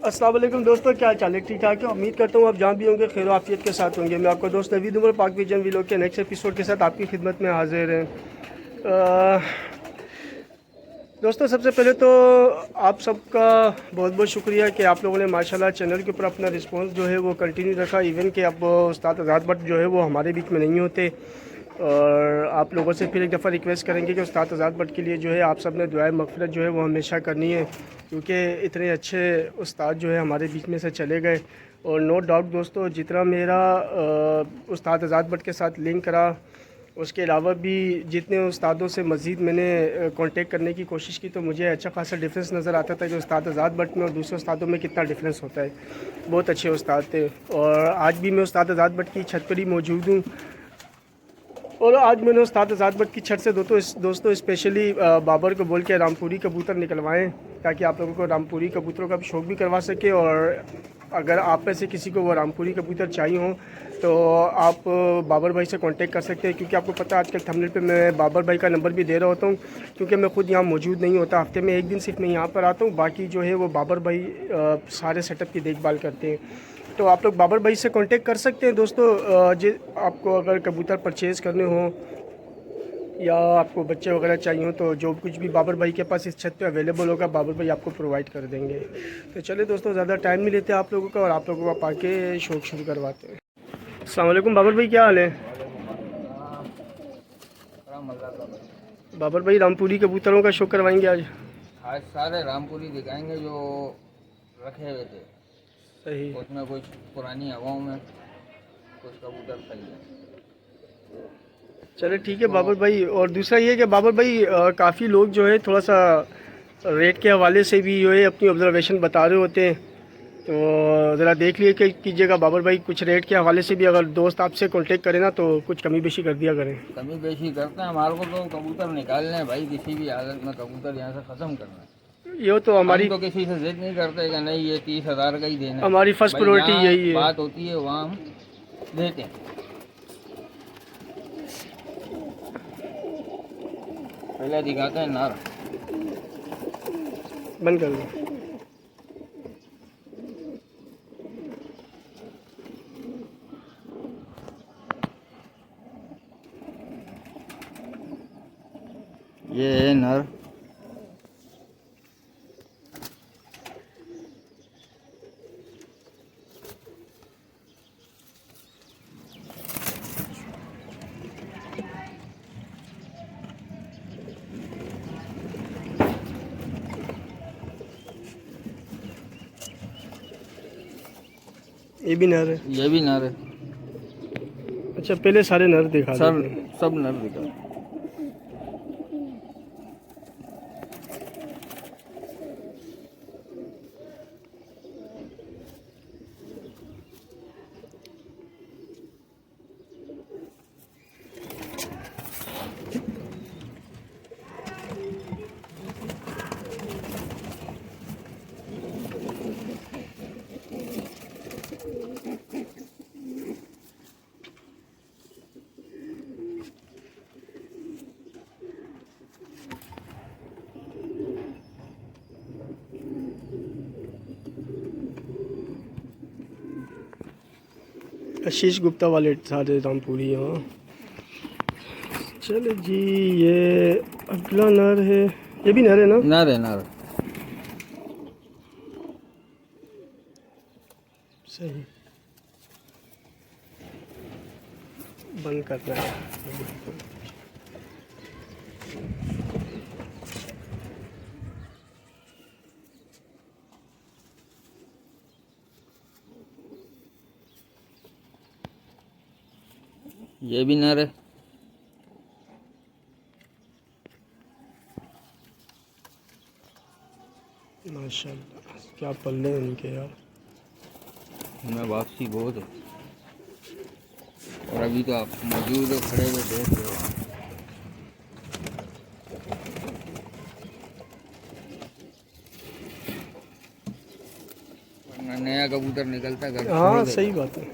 अस्सलाम वालेकुम दोस्तों, क्या चाल है? ठीक ठाक है। उम्मीद करता हूँ आप जहाँ भी होंगे खैर आफियत के साथ होंगे। मैं आपका दोस्त नवीद उमर पाक विजन व्लॉग के नेक्स्ट एपिसोड के साथ आपकी खिदमत में हाजिर है। दोस्तों, सबसे पहले तो आप सबका बहुत बहुत शुक्रिया कि आप लोगों ने माशाल्लाह चैनल के ऊपर अपना रिस्पांस जो है वो कंटिन्यू रखा। इवन कि अब उस्ताद आज़ाद भट्ट जो है वो हमारे बीच में नहीं होते, और आप लोगों से फिर एक दफ़ा रिक्वेस्ट करेंगे कि उस्ताद आज़ाद भट्ट के लिए जो है आप सब ने दुआए मग़फ़िरत जो है वो हमेशा करनी है, क्योंकि इतने अच्छे उस्ताद जो है हमारे बीच में से चले गए। और नो डाउट दोस्तों, जितना मेरा उस्ताद आज़ाद भट्ट के साथ लिंक रहा, उसके अलावा भी जितने उस्तादों से मज़ीद मैंने कांटेक्ट करने की कोशिश की, तो मुझे अच्छा खासा डिफरेंस नज़र आता था कि उस्ताद आज़ाद भट्ट में और दूसरे उस्तादों में कितना डिफरेंस होता है। बहुत अच्छे उस्ताद थे, और आज भी मैं उस्ताद आज़ाद भट्ट की छत पर ही मौजूद हूँ। और आज मैंने उस्ताद आज़ाद भट्ट की छत से दोस्तों स्पेशली बाबर को बोल के रामपुरी कबूतर निकलवाएं, ताकि आप लोगों को रामपुरी कबूतरों का शौक़ भी करवा सके। और अगर आप में से किसी को वो रामपुरी कबूतर चाहिए हो तो आप बाबर भाई से कांटेक्ट कर सकते हैं, क्योंकि आपको पता है आजकल थंबनेल पे मैं बाबर भाई का नंबर भी दे रहा होता हूँ, क्योंकि मैं खुद यहाँ मौजूद नहीं होता। हफ्ते में एक दिन सिर्फ मैं यहाँ पर आता हूँ, बाकी जो है वो बाबर भाई सारे सेटअप की देखभाल करते हैं। तो आप लोग बाबर भाई से कांटेक्ट कर सकते हैं दोस्तों। आपको अगर कबूतर परचेज़ करने हो या आपको बच्चे वगैरह चाहिए हो, तो जो कुछ भी बाबर भाई के पास इस छत पे अवेलेबल होगा बाबर भाई आपको प्रोवाइड कर देंगे। तो चलिए दोस्तों, ज़्यादा टाइम नहीं लेते आप लोगों का, और आप लोगों का आके शौक शुरू करवाते हैं। अस्सलाम वालेकुम बाबर भाई, क्या हाल है? बाबर भाई, रामपुरी कबूतरों का शो करवाएंगे आज? आज सारे रामपुरी दिखाएंगे जो रखे हुए थे। सही। उसमें कुछ पुरानी हवाओं में कुछ कबूतर सही है। चले ठीक है बाबर भाई। और दूसरा ये कि बाबर भाई, काफ़ी लोग जो है थोड़ा सा रेट के हवाले से भी जो है अपनी ऑब्जर्वेशन बता रहे होते हैं, तो ज़रा देख लिए कि कीजिएगा बाबर भाई, कुछ रेट के हवाले से भी अगर दोस्त आपसे कांटेक्ट करें ना तो कुछ कमी बेशी कर दिया करें। कमी बेशी करते हैं, हमारे को तो कबूतर निकालने हैं भाई, किसी भी हालत में कबूतर यहाँ से ख़त्म करना है। ये तो हमारी हम तो किसी से जिद नहीं करते कि नहीं ये 30,000 का ही देना है। हमारी फर्स्ट भाई प्रायोरिटी जहाँ यही है। बात होती है वहाँ हम देते हैं। पहले दिखाते हैं नर। बंद कर दो। ये है नर। ये भी नर है? ये भी नर है। अच्छा, पहले सारे नर दिखा सब देते हैं। सब नर दिखा। आशीष गुप्ता वाले सारे रामपुरी। हाँ चलो जी, ये अगला नर है। ये भी नर है ना? नर है नर। सही। बंद करना है। ये भी नर है। माशाल्लाह, क्या पल्ले हैं इनके यार। मैं वापसी बहुत है, और अभी तो आप मौजूद हो, खड़े हुए देख रहे हो। वरना नया कबूतर निकलता घर। हाँ सही बात है,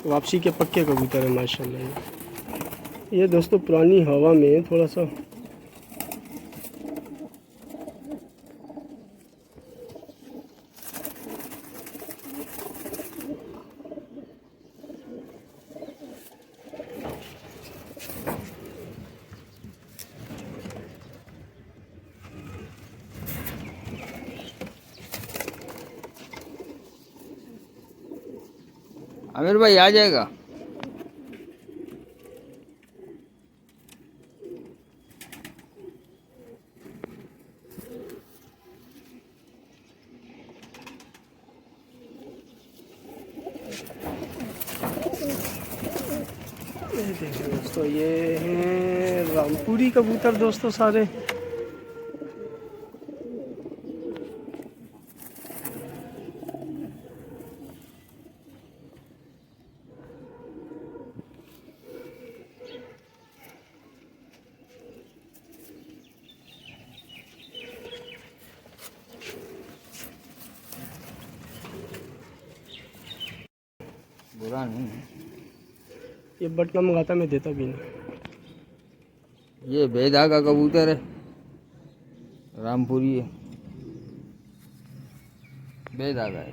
वापसी के पक्के कबूतर है माशाल्लाह। ये दोस्तों पुरानी हवा में थोड़ा सा आमिर भाई आ जाएगा। ये देखिए दोस्तों, ये हैं रामपुरी कबूतर दोस्तों सारे। बुरा नहीं है। ये बटना मंगाता मैं देता भी नहीं। ये बेदा का कबूतर है, रामपुरी है, बेदा का है।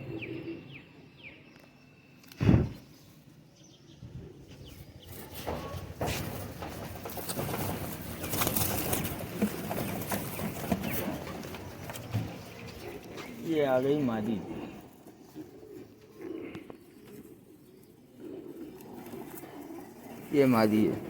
ये आ गई मादी। ये मादी है।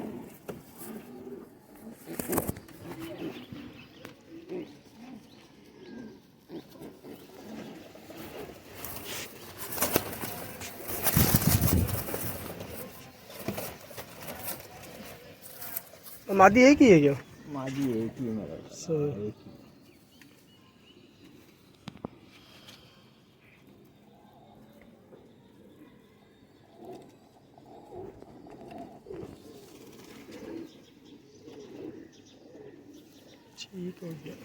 मादी एक ही है क्या? मादी एक ही है मेरा। एक ही। ठीक हो गया।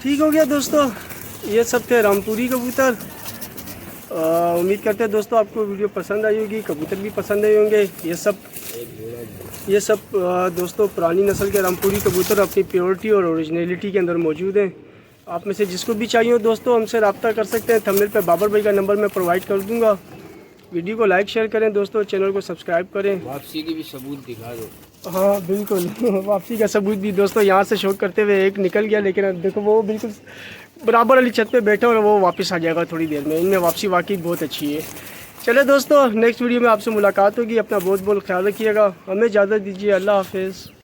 ठीक हो गया दोस्तों, ये सब थे रामपुरी कबूतर। उम्मीद करते हैं दोस्तों आपको वीडियो पसंद आई होगी, कबूतर भी पसंद आए होंगे। ये सब दोस्तों पुरानी नस्ल के रामपुरी कबूतर अपनी प्योरिटी और ओरिजिनलिटी के अंदर मौजूद हैं। आप में से जिसको भी चाहिए हो दोस्तों हमसे रब्ता कर सकते हैं। थंबनेल पे बाबर भाई का नंबर मैं प्रोवाइड कर दूंगा। वीडियो को लाइक शेयर करें दोस्तों, चैनल को सब्सक्राइब करें। वापसी की भी सबूत दिखा दो। हाँ बिल्कुल वापसी का सबूत भी दोस्तों यहाँ से शौक करते हुए एक निकल गया, लेकिन अब देखो वो बिल्कुल बराबर वाली छत पे बैठा और वो वापस आ जाएगा थोड़ी देर में। इनमें वापसी वाकई बहुत अच्छी है। चले दोस्तों, नेक्स्ट वीडियो में आपसे मुलाकात होगी। अपना बहुत बहुत ख्याल रखिएगा। हमें इजाज़त दीजिए। अल्लाह हाफिज़।